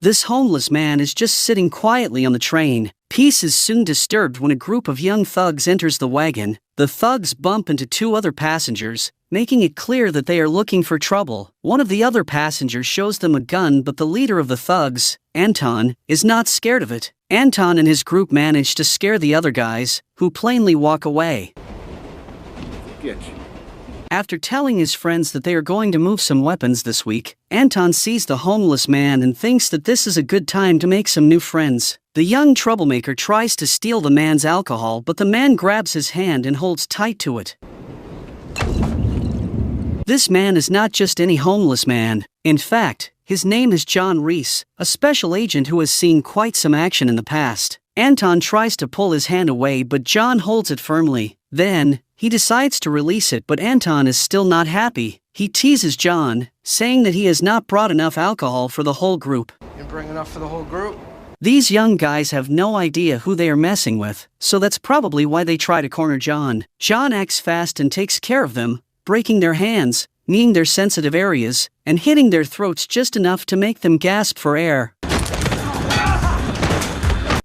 This homeless man is just sitting quietly on the train. Peace is soon disturbed when a group of young thugs enters the wagon. The thugs bump into two other passengers, making it clear that they are looking for trouble. One of the other passengers shows them a gun, but the leader of the thugs, Anton, is not scared of it. Anton and his group manage to scare the other guys, who plainly walk away. After telling his friends that they are going to move some weapons this week, Anton sees the homeless man and thinks that this is a good time to make some new friends. The young troublemaker tries to steal the man's alcohol, but the man grabs his hand and holds tight to it. This man is not just any homeless man. In fact, his name is John Reese, a special agent who has seen quite some action in the past. Anton tries to pull his hand away, but John holds it firmly. Then, he decides to release it, but Anton is still not happy. He teases John, saying that he has not brought enough alcohol for the whole group. You bring enough for the whole group? These young guys have no idea who they are messing with, so that's probably why they try to corner John. John acts fast and takes care of them, breaking their hands, kneeing their sensitive areas, and hitting their throats just enough to make them gasp for air.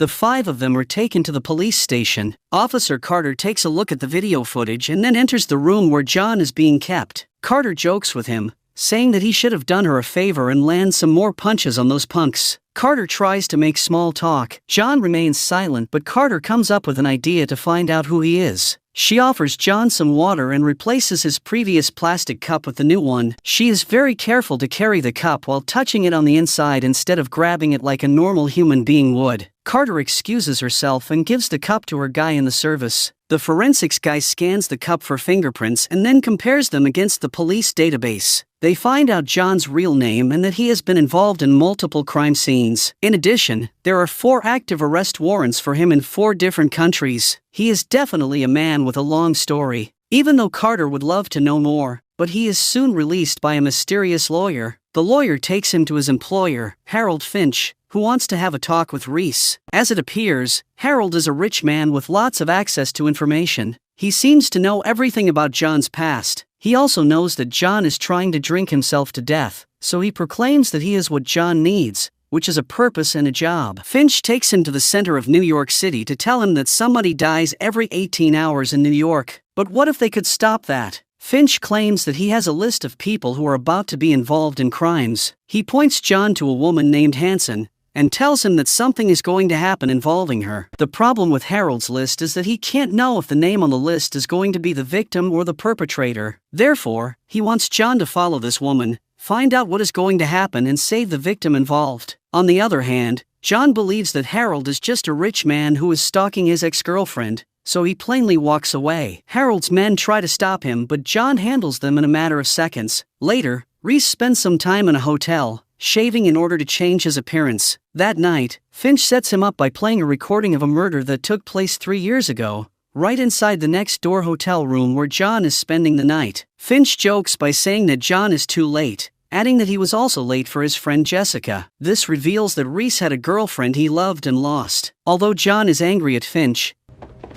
The five of them are taken to the police station. Officer Carter takes a look at the video footage and then enters the room where John is being kept. Carter jokes with him, saying that he should have done her a favor and land some more punches on those punks. Carter tries to make small talk. John remains silent, but Carter comes up with an idea to find out who he is. She offers John some water and replaces his previous plastic cup with the new one. She is very careful to carry the cup while touching it on the inside instead of grabbing it like a normal human being would. Carter excuses herself and gives the cup to her guy in the service. The forensics guy scans the cup for fingerprints and then compares them against the police database. They find out John's real name and that he has been involved in multiple crime scenes. In addition, there are 4 active arrest warrants for him in 4 different countries. He is definitely a man with a long story. Even though Carter would love to know more, but he is soon released by a mysterious lawyer. The lawyer takes him to his employer, Harold Finch, who wants to have a talk with Reese. As it appears, Harold is a rich man with lots of access to information. He seems to know everything about John's past. He also knows that John is trying to drink himself to death, so he proclaims that he is what John needs, which is a purpose and a job. Finch takes him to the center of New York City to tell him that somebody dies every 18 hours in New York. But what if they could stop that? Finch claims that he has a list of people who are about to be involved in crimes. He points John to a woman named Hanson, and tells him that something is going to happen involving her. The problem with Harold's list is that he can't know if the name on the list is going to be the victim or the perpetrator. Therefore, he wants John to follow this woman, find out what is going to happen and save the victim involved. On the other hand, John believes that Harold is just a rich man who is stalking his ex-girlfriend, so he plainly walks away. Harold's men try to stop him, but John handles them in a matter of seconds. Later, Reese spends some time in a hotel, shaving in order to change his appearance. That night, Finch sets him up by playing a recording of a murder that took place 3 years ago, right inside the next-door hotel room where John is spending the night. Finch jokes by saying that John is too late, adding that he was also late for his friend Jessica. This reveals that Reese had a girlfriend he loved and lost. Although John is angry at Finch,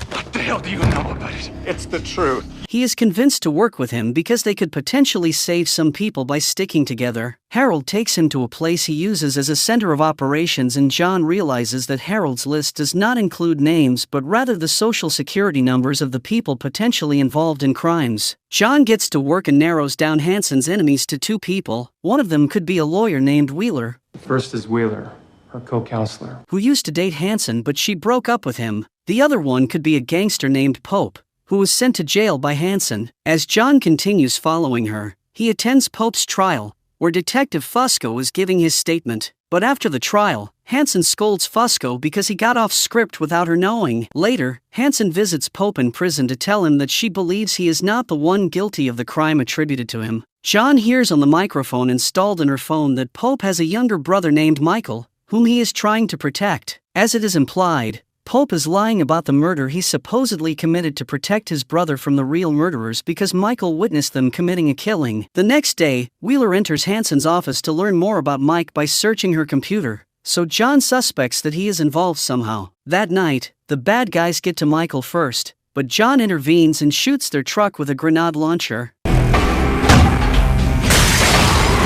what the hell do you know about it? It's the truth. He is convinced to work with him because they could potentially save some people by sticking together. Harold takes him to a place he uses as a center of operations, and John realizes that Harold's list does not include names but rather the social security numbers of the people potentially involved in crimes. John gets to work and narrows down Hanson's enemies to 2 people. One of them could be a lawyer named Wheeler. The first is Wheeler, her co-counselor, who used to date Hanson, but she broke up with him. The other one could be a gangster named Pope, who was sent to jail by Hanson. As John continues following her, he attends Pope's trial, where Detective Fusco is giving his statement. But after the trial, Hanson scolds Fusco because he got off script without her knowing. Later, Hanson visits Pope in prison to tell him that she believes he is not the one guilty of the crime attributed to him. John hears on the microphone installed in her phone that Pope has a younger brother named Michael, whom he is trying to protect. As it is implied, Pope is lying about the murder he supposedly committed to protect his brother from the real murderers because Michael witnessed them committing a killing. The next day, Wheeler enters Hanson's office to learn more about Mike by searching her computer, so John suspects that he is involved somehow. That night, the bad guys get to Michael first, but John intervenes and shoots their truck with a grenade launcher.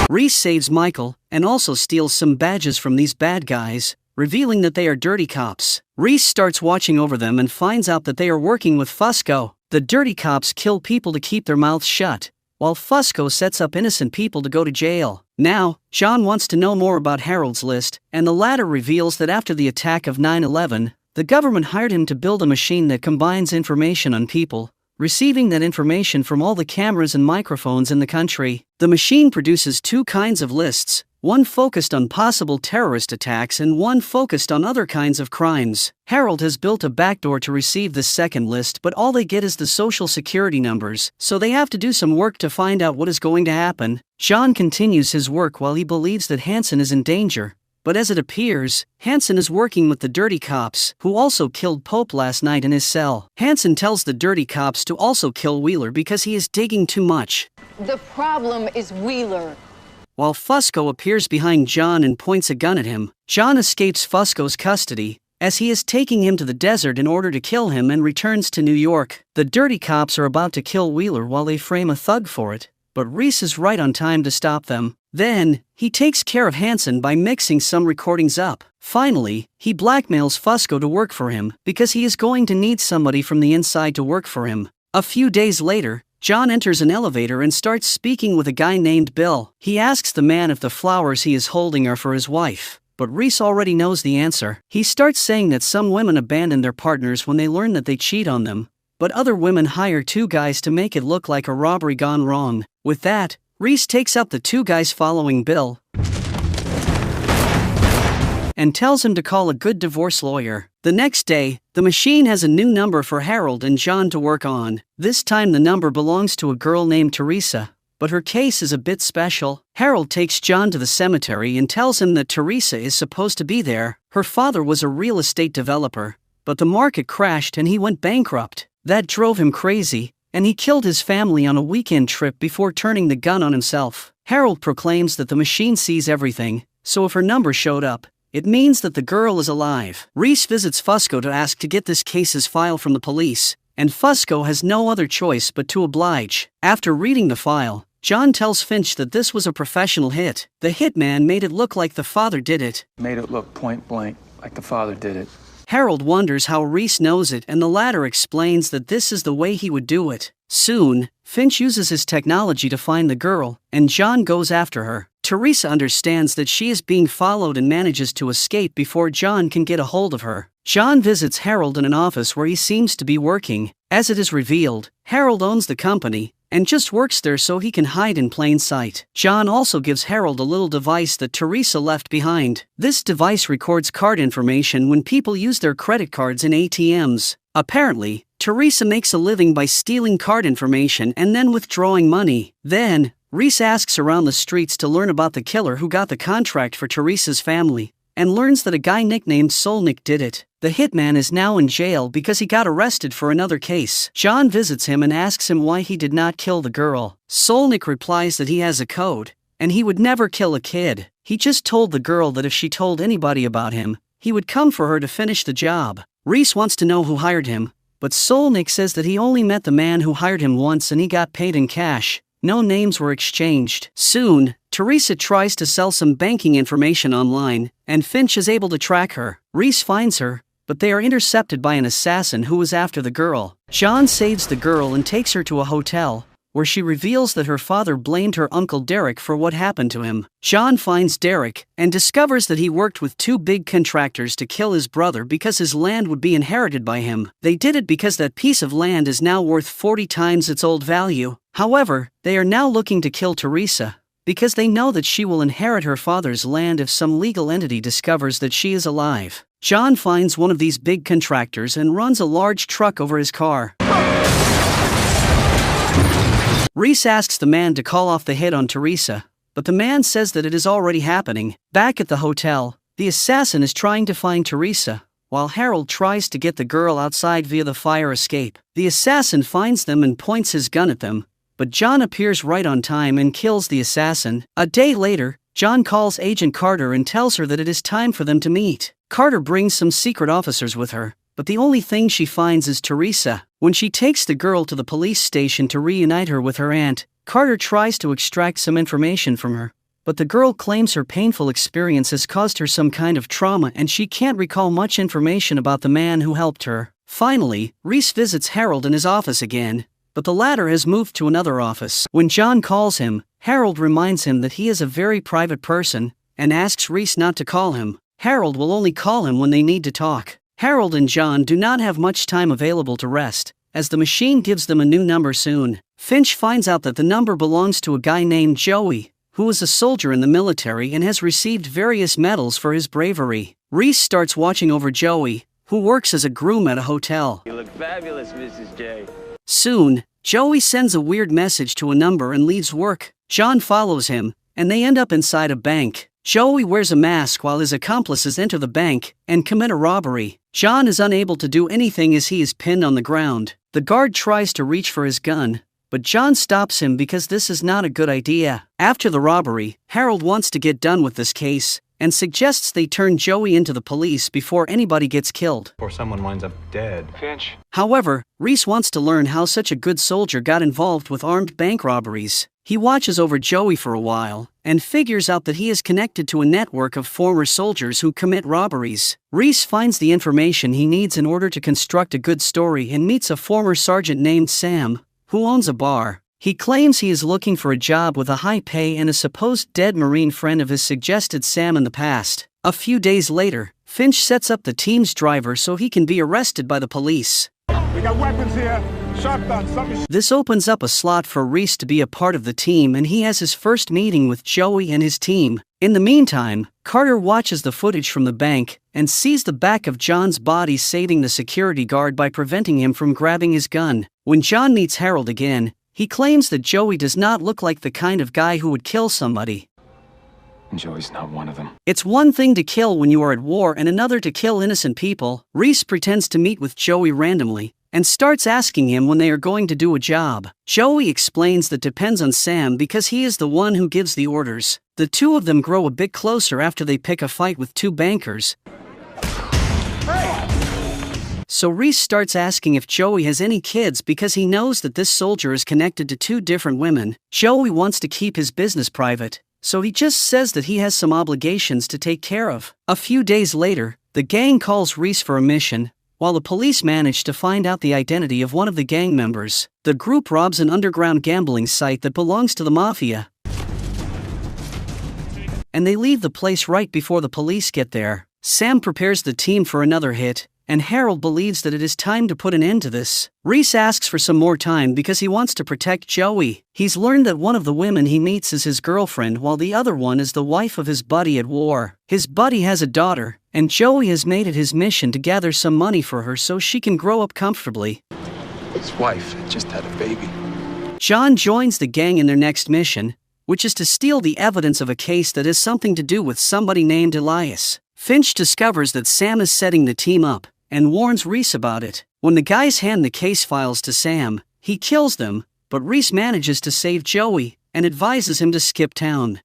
Reese saves Michael, and also steals some badges from these bad guys, revealing that they are dirty cops. Reese starts watching over them and finds out that they are working with Fusco. The dirty cops kill people to keep their mouths shut, while Fusco sets up innocent people to go to jail. Now, John wants to know more about Harold's list, and the latter reveals that after the attack of 9/11, the government hired him to build a machine that combines information on people, receiving that information from all the cameras and microphones in the country. The machine produces two kinds of lists, one focused on possible terrorist attacks and one focused on other kinds of crimes. Harold has built a backdoor to receive this second list, but all they get is the social security numbers, so they have to do some work to find out what is going to happen. John continues his work while he believes that Hansen is in danger, but as it appears, Hansen is working with the dirty cops, who also killed Pope last night in his cell. Hansen tells the dirty cops to also kill Wheeler because he is digging too much. The problem is Wheeler. While Fusco appears behind John and points a gun at him, John escapes Fusco's custody, as he is taking him to the desert in order to kill him, and returns to New York. The dirty cops are about to kill Wheeler while they frame a thug for it, but Reese is right on time to stop them. Then, he takes care of Hansen by mixing some recordings up. Finally, he blackmails Fusco to work for him, because he is going to need somebody from the inside to work for him. A few days later, John enters an elevator and starts speaking with a guy named Bill. He asks the man if the flowers he is holding are for his wife, but Reese already knows the answer. He starts saying that some women abandon their partners when they learn that they cheat on them, but other women hire two guys to make it look like a robbery gone wrong. With that, Reese takes up the two guys following Bill and tells him to call a good divorce lawyer. The next day, the machine has a new number for Harold and John to work on. This time the number belongs to a girl named Teresa, but her case is a bit special. Harold takes John to the cemetery and tells him that Teresa is supposed to be there. Her father was a real estate developer, but the market crashed and he went bankrupt. That drove him crazy, and he killed his family on a weekend trip before turning the gun on himself. Harold proclaims that the machine sees everything, so if her number showed up, it means that the girl is alive. Reese visits Fusco to ask to get this case's file from the police, and Fusco has no other choice but to oblige. After reading the file, John tells Finch that this was a professional hit. The hitman made it look like the father did it. Made it look point blank, like the father did it. Harold wonders how Reese knows it, and the latter explains that this is the way he would do it. Soon, Finch uses his technology to find the girl, and John goes after her. Teresa understands that she is being followed and manages to escape before John can get a hold of her. John visits Harold in an office where he seems to be working. As it is revealed, Harold owns the company, and just works there so he can hide in plain sight. John also gives Harold a little device that Teresa left behind. This device records card information when people use their credit cards in ATMs. Apparently, Teresa makes a living by stealing card information and then withdrawing money. Then, Reese asks around the streets to learn about the killer who got the contract for Teresa's family, and learns that a guy nicknamed Solnick did it. The hitman is now in jail because he got arrested for another case. John visits him and asks him why he did not kill the girl. Solnick replies that he has a code, and he would never kill a kid. He just told the girl that if she told anybody about him, he would come for her to finish the job. Reese wants to know who hired him, but Solnick says that he only met the man who hired him once and he got paid in cash. No names were exchanged. Soon, Teresa tries to sell some banking information online, and Finch is able to track her. Reese finds her, but they are intercepted by an assassin who was after the girl. John saves the girl and takes her to a hotel, where she reveals that her father blamed her uncle Derek for what happened to him. John finds Derek, and discovers that he worked with two big contractors to kill his brother because his land would be inherited by him. They did it because that piece of land is now worth 40 times its old value. However, they are now looking to kill Teresa, because they know that she will inherit her father's land if some legal entity discovers that she is alive. John finds one of these big contractors and runs a large truck over his car. Reese asks the man to call off the hit on Teresa, but the man says that it is already happening. Back at the hotel, the assassin is trying to find Teresa, while Harold tries to get the girl outside via the fire escape. The assassin finds them and points his gun at them, but John appears right on time and kills the assassin. A day later, John calls Agent Carter and tells her that it is time for them to meet. Carter brings some secret officers with her, but the only thing she finds is Teresa. When she takes the girl to the police station to reunite her with her aunt, Carter tries to extract some information from her, but the girl claims her painful experience has caused her some kind of trauma and she can't recall much information about the man who helped her. Finally, Reese visits Harold in his office again, but the latter has moved to another office. When John calls him, Harold reminds him that he is a very private person and asks Reese not to call him. Harold will only call him when they need to talk. Harold and John do not have much time available to rest, as the machine gives them a new number soon. Finch finds out that the number belongs to a guy named Joey, who is a soldier in the military and has received various medals for his bravery. Reese starts watching over Joey, who works as a groom at a hotel. You look fabulous, Mrs. J. Soon, Joey sends a weird message to a number and leaves work. John follows him, and they end up inside a bank. Joey wears a mask while his accomplices enter the bank and commit a robbery. John is unable to do anything as he is pinned on the ground. The guard tries to reach for his gun, but John stops him because this is not a good idea. After the robbery, Harold wants to get done with this case and suggests they turn Joey into the police before anybody gets killed. Or someone winds up dead. Finch. However, Reese wants to learn how such a good soldier got involved with armed bank robberies. He watches over Joey for a while and figures out that he is connected to a network of former soldiers who commit robberies. Reese finds the information he needs in order to construct a good story and meets a former sergeant named Sam, who owns a bar. He claims he is looking for a job with a high pay and a supposed dead Marine friend of his suggested Sam in the past. A few days later, Finch sets up the team's driver so he can be arrested by the police. We got weapons here. Shotguns. This opens up a slot for Reese to be a part of the team and he has his first meeting with Joey and his team. In the meantime, Carter watches the footage from the bank and sees the back of John's body saving the security guard by preventing him from grabbing his gun. When John meets Harold again, he claims that Joey does not look like the kind of guy who would kill somebody. Joey's not one of them. It's one thing to kill when you are at war and another to kill innocent people. Reese pretends to meet with Joey randomly and starts asking him when they are going to do a job. Joey explains that depends on Sam because he is the one who gives the orders. The two of them grow a bit closer after they pick a fight with two bankers. So Reese starts asking if Joey has any kids because he knows that this soldier is connected to two different women. Joey wants to keep his business private, so he just says that he has some obligations to take care of. A few days later, the gang calls Reese for a mission, while the police manage to find out the identity of one of the gang members. The group robs an underground gambling site that belongs to the mafia, and they leave the place right before the police get there. Sam prepares the team for another hit, and Harold believes that it is time to put an end to this. Reese asks for some more time because he wants to protect Joey. He's learned that one of the women he meets is his girlfriend while the other one is the wife of his buddy at war. His buddy has a daughter, and Joey has made it his mission to gather some money for her so she can grow up comfortably. His wife had just had a baby. John joins the gang in their next mission, which is to steal the evidence of a case that has something to do with somebody named Elias. Finch discovers that Sam is setting the team up and warns Reese about it. When the guys hand the case files to Sam, he kills them, but Reese manages to save Joey and advises him to skip town.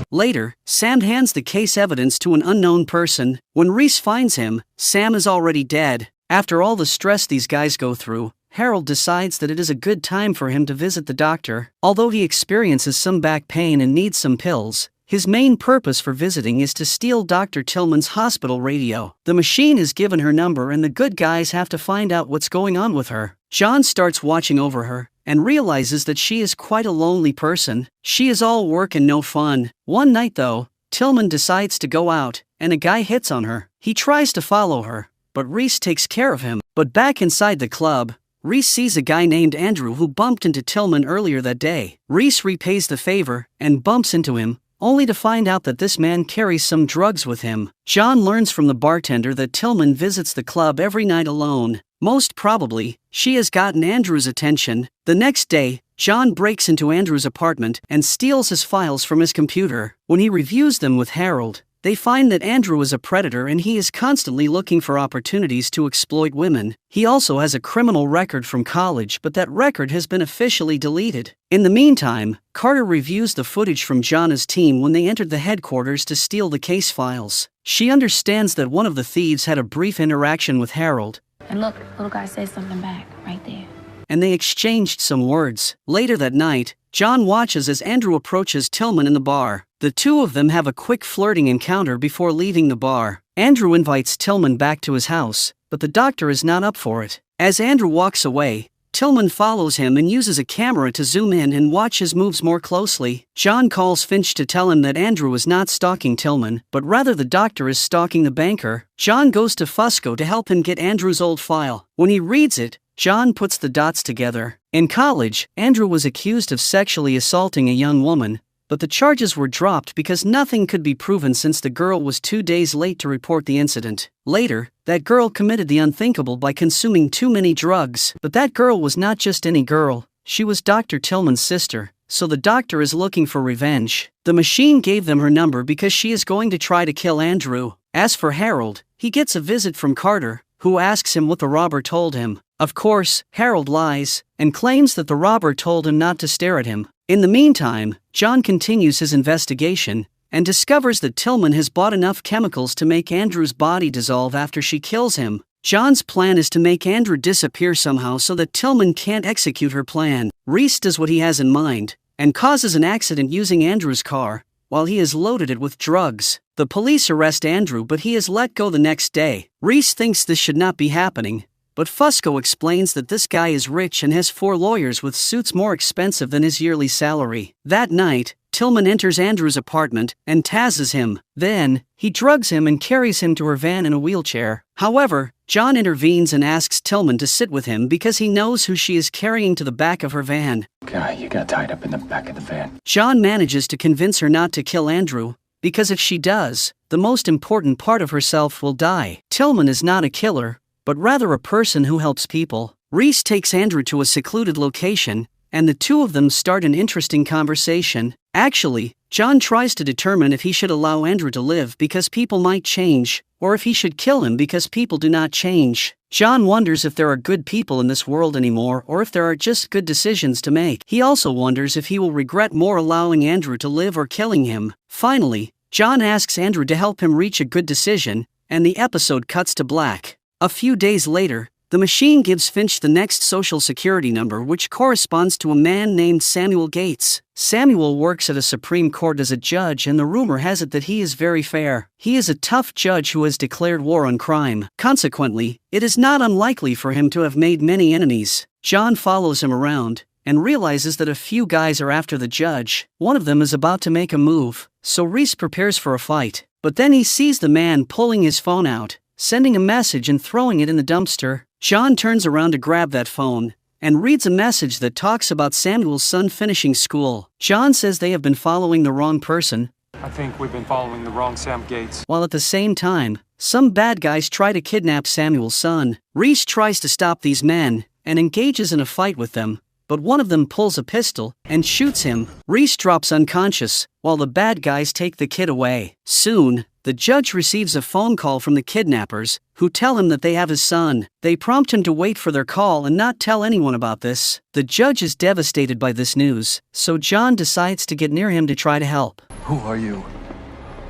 Later, Sam hands the case evidence to an unknown person. When Reese finds him, Sam is already dead. After all the stress these guys go through, Harold decides that it is a good time for him to visit the doctor. Although he experiences some back pain and needs some pills, his main purpose for visiting is to steal Dr. Tillman's hospital radio. The machine is given her number and the good guys have to find out what's going on with her. John starts watching over her and realizes that she is quite a lonely person. She is all work and no fun. One night though, Tillman decides to go out and a guy hits on her. He tries to follow her, but Reese takes care of him. But back inside the club, Reese sees a guy named Andrew who bumped into Tillman earlier that day. Reese repays the favor and bumps into him, only to find out that this man carries some drugs with him. John learns from the bartender that Tillman visits the club every night alone. Most probably, she has gotten Andrew's attention. The next day, John breaks into Andrew's apartment and steals his files from his computer. When he reviews them with Harold, they find that Andrew is a predator and he is constantly looking for opportunities to exploit women. He also has a criminal record from college, but that record has been officially deleted. In the meantime, Carter reviews the footage from Jonna's team when they entered the headquarters to steal the case files. She understands that one of the thieves had a brief interaction with Harold. And look, little guy said something back, right there. and they exchanged some words. Later that night, John watches as Andrew approaches Tillman in the bar. The two of them have a quick flirting encounter before leaving the bar. Andrew invites Tillman back to his house, but the doctor is not up for it. As Andrew walks away, Tillman follows him and uses a camera to zoom in and watch his moves more closely. John calls Finch to tell him that Andrew is not stalking Tillman, but rather the doctor is stalking the banker. John goes to Fusco to help him get Andrew's old file. When he reads it, John puts the dots together. In college, Andrew was accused of sexually assaulting a young woman, but the charges were dropped because nothing could be proven since the girl was 2 days late to report the incident. Later, that girl committed the unthinkable by consuming too many drugs. But that girl was not just any girl, she was Dr. Tillman's sister, so the doctor is looking for revenge. The machine gave them her number because she is going to try to kill Andrew. As for Harold, he gets a visit from Carter, who asks him what the robber told him. Of course, Harold lies, and claims that the robber told him not to stare at him. In the meantime, John continues his investigation, and discovers that Tillman has bought enough chemicals to make Andrew's body dissolve after she kills him. John's plan is to make Andrew disappear somehow so that Tillman can't execute her plan. Reese does what he has in mind, and causes an accident using Andrew's car, while he has loaded it with drugs. The police arrest Andrew, but he is let go the next day. Reese thinks this should not be happening, but Fusco explains that this guy is rich and has 4 lawyers with suits more expensive than his yearly salary. That night, Tillman enters Andrew's apartment and tases him. Then, he drugs him and carries him to her van in a wheelchair. However, John intervenes and asks Tillman to sit with him because he knows who she is carrying to the back of her van. Guy, you got tied up in the back of the van. John manages to convince her not to kill Andrew, because if she does, the most important part of herself will die. Tillman is not a killer, but rather a person who helps people. Reese takes Andrew to a secluded location, and the two of them start an interesting conversation. Actually, John tries to determine if he should allow Andrew to live because people might change, or if he should kill him because people do not change. John wonders if there are good people in this world anymore or if there are just good decisions to make. He also wonders if he will regret more allowing Andrew to live or killing him. Finally, John asks Andrew to help him reach a good decision, and the episode cuts to black. A few days later, the machine gives Finch the next social security number, which corresponds to a man named Samuel Gates. Samuel works at a Supreme Court as a judge, and the rumor has it that he is very fair. He is a tough judge who has declared war on crime. Consequently, it is not unlikely for him to have made many enemies. John follows him around, and realizes that a few guys are after the judge. One of them is about to make a move, so Reese prepares for a fight. But then he sees the man pulling his phone out, sending a message and throwing it in the dumpster. John turns around to grab that phone, and reads a message that talks about Samuel's son finishing school. John says they have been following the wrong person. I think we've been following the wrong Sam Gates. While at the same time, some bad guys try to kidnap Samuel's son. Reese tries to stop these men, and engages in a fight with them, but one of them pulls a pistol and shoots him. Reese drops unconscious, while the bad guys take the kid away. Soon, the judge receives a phone call from the kidnappers, who tell him that they have his son. They prompt him to wait for their call and not tell anyone about this. The judge is devastated by this news, so John decides to get near him to try to help. Who are you?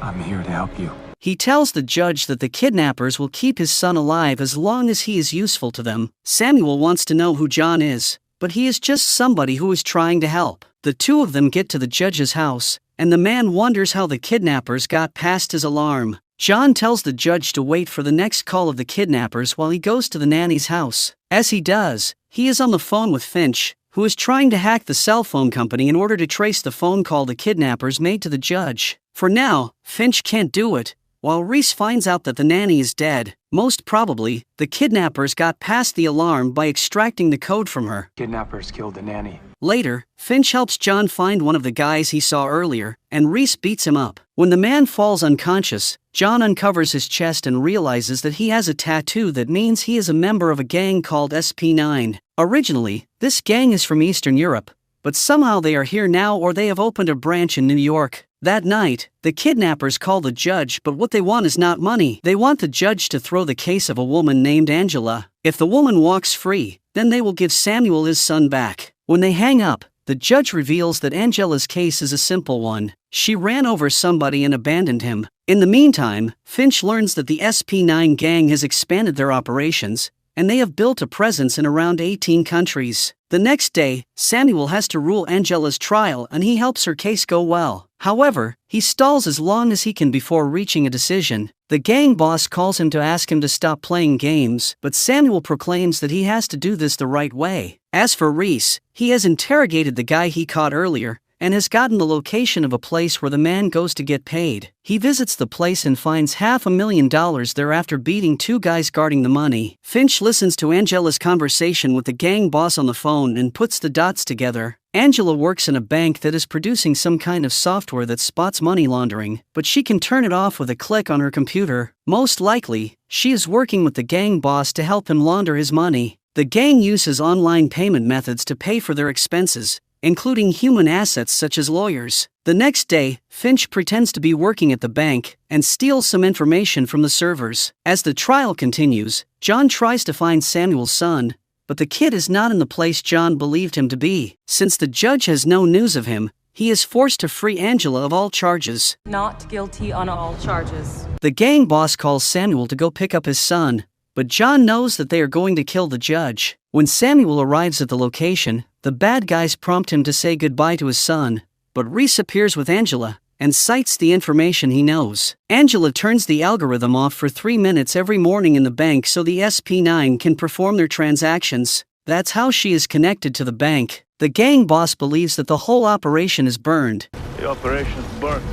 I'm here to help you. He tells the judge that the kidnappers will keep his son alive as long as he is useful to them. Samuel wants to know who John is, but he is just somebody who is trying to help. The two of them get to the judge's house, and the man wonders how the kidnappers got past his alarm. John tells the judge to wait for the next call of the kidnappers while he goes to the nanny's house. As he does, he is on the phone with Finch, who is trying to hack the cell phone company in order to trace the phone call the kidnappers made to the judge. For now, Finch can't do it, while Reese finds out that the nanny is dead. Most probably, the kidnappers got past the alarm by extracting the code from her. Kidnappers killed the nanny. Later, Finch helps John find one of the guys he saw earlier, and Reese beats him up. When the man falls unconscious, John uncovers his chest and realizes that he has a tattoo that means he is a member of a gang called SP9. Originally, this gang is from Eastern Europe, but somehow they are here now, or they have opened a branch in New York. That night, the kidnappers call the judge, but what they want is not money. They want the judge to throw the case of a woman named Angela. If the woman walks free, then they will give Samuel his son back. When they hang up, the judge reveals that Angela's case is a simple one. She ran over somebody and abandoned him. In the meantime, Finch learns that the SP9 gang has expanded their operations, and they have built a presence in around 18 countries. The next day, Samuel has to rule Angela's trial and he helps her case go well. However, he stalls as long as he can before reaching a decision. The gang boss calls him to ask him to stop playing games, but Samuel proclaims that he has to do this the right way. As for Reese, he has interrogated the guy he caught earlier, and has gotten the location of a place where the man goes to get paid. He visits the place and finds $500,000 there after beating two guys guarding the money. Finch listens to Angela's conversation with the gang boss on the phone and puts the dots together. Angela works in a bank that is producing some kind of software that spots money laundering, but she can turn it off with a click on her computer. Most likely, she is working with the gang boss to help him launder his money. The gang uses online payment methods to pay for their expenses, including human assets such as lawyers. The next day, Finch pretends to be working at the bank and steals some information from the servers. As the trial continues, John tries to find Samuel's son, but the kid is not in the place John believed him to be. Since the judge has no news of him, he is forced to free Angela of all charges. Not guilty on all charges. The gang boss calls Samuel to go pick up his son, but John knows that they are going to kill the judge. When Samuel arrives at the location, the bad guys prompt him to say goodbye to his son, but Reese appears with Angela and cites the information he knows. Angela turns the algorithm off for 3 minutes every morning in the bank so the SP9 can perform their transactions. That's how she is connected to the bank. The gang boss believes that the whole operation is burned. The operation's burnt.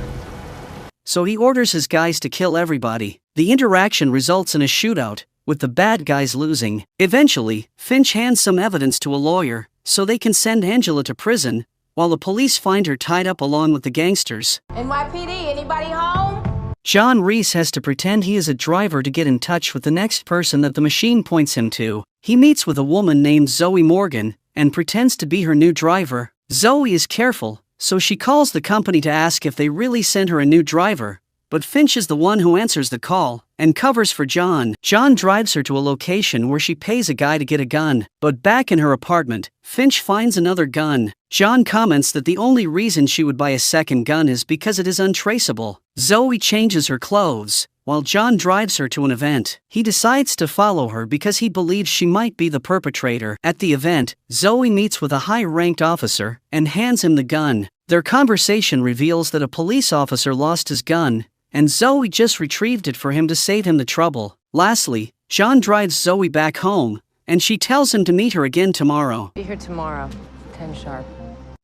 So he orders his guys to kill everybody. The interaction results in a shootout, with the bad guys losing. Eventually, Finch hands some evidence to a lawyer, so they can send Angela to prison, while the police find her tied up along with the gangsters. NYPD, anybody home? John Reese has to pretend he is a driver to get in touch with the next person that the machine points him to. He meets with a woman named Zoe Morgan, and pretends to be her new driver. Zoe is careful, so she calls the company to ask if they really sent her a new driver, but Finch is the one who answers the call and covers for John. John drives her to a location where she pays a guy to get a gun, but back in her apartment, Finch finds another gun. John comments that the only reason she would buy a second gun is because it is untraceable. Zoe changes her clothes, while John drives her to an event. He decides to follow her because he believes she might be the perpetrator. At the event, Zoe meets with a high-ranked officer and hands him the gun. Their conversation reveals that a police officer lost his gun, and Zoe just retrieved it for him to save him the trouble. Lastly, John drives Zoe back home, and she tells him to meet her again tomorrow. Be here tomorrow, 10 sharp.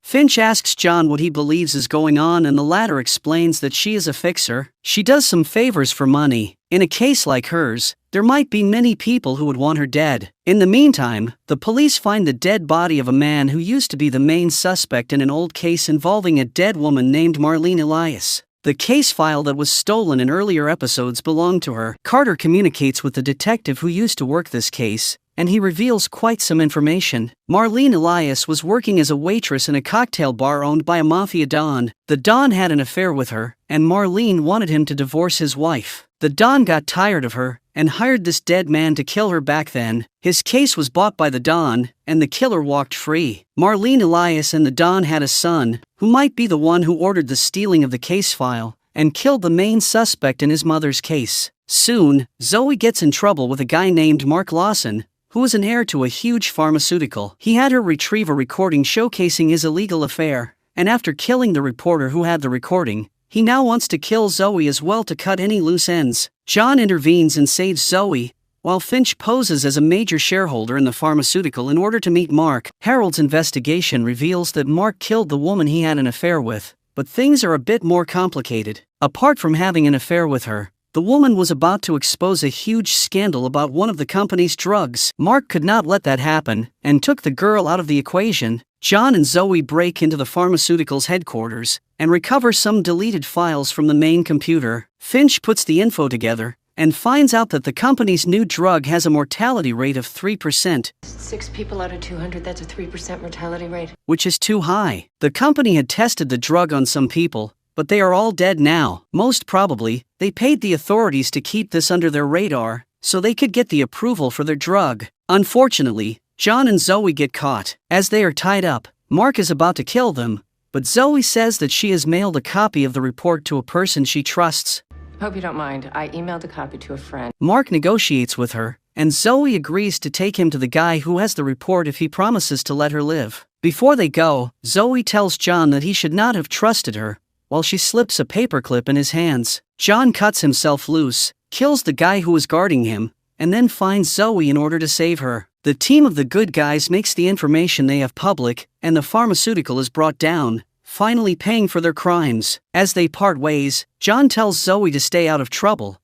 Finch asks John what he believes is going on, and the latter explains that she is a fixer. She does some favors for money. In a case like hers, there might be many people who would want her dead. In the meantime, the police find the dead body of a man who used to be the main suspect in an old case involving a dead woman named Marlene Elias. The case file that was stolen in earlier episodes belonged to her. Carter communicates with the detective who used to work this case, and he reveals quite some information. Marlene Elias was working as a waitress in a cocktail bar owned by a mafia don. The don had an affair with her, and Marlene wanted him to divorce his wife. The don got tired of her and hired this dead man to kill her back then. His case was bought by the don, and the killer walked free. Marlene Elias and the don had a son, who might be the one who ordered the stealing of the case file and killed the main suspect in his mother's case. Soon, Zoe gets in trouble with a guy named Mark Lawson, who was an heir to a huge pharmaceutical. He had her retrieve a recording showcasing his illegal affair, and after killing the reporter who had the recording, he now wants to kill Zoe as well to cut any loose ends. John intervenes and saves Zoe, while Finch poses as a major shareholder in the pharmaceutical in order to meet Mark. Harold's investigation reveals that Mark killed the woman he had an affair with, but things are a bit more complicated. Apart from having an affair with her, the woman was about to expose a huge scandal about one of the company's drugs. Mark could not let that happen, and took the girl out of the equation. John and Zoe break into the pharmaceutical's headquarters, and recover some deleted files from the main computer. Finch puts the info together, and finds out that the company's new drug has a mortality rate of 3%. 6 people out of 200, that's a 3% mortality rate. Which is too high. The company had tested the drug on some people, but they are all dead now. Most probably, they paid the authorities to keep this under their radar, so they could get the approval for their drug. Unfortunately, John and Zoe get caught. As they are tied up, Mark is about to kill them, but Zoe says that she has mailed a copy of the report to a person she trusts. Hope you don't mind. I emailed a copy to a friend. Mark negotiates with her, and Zoe agrees to take him to the guy who has the report if he promises to let her live. Before they go, Zoe tells John that he should not have trusted her, while she slips a paperclip in his hands. John cuts himself loose, kills the guy who was guarding him, and then finds Zoe in order to save her. The team of the good guys makes the information they have public, and the pharmaceutical is brought down, finally paying for their crimes. As they part ways, John tells Zoe to stay out of trouble,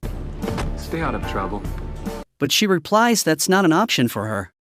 Stay out of trouble. but she replies that's not an option for her.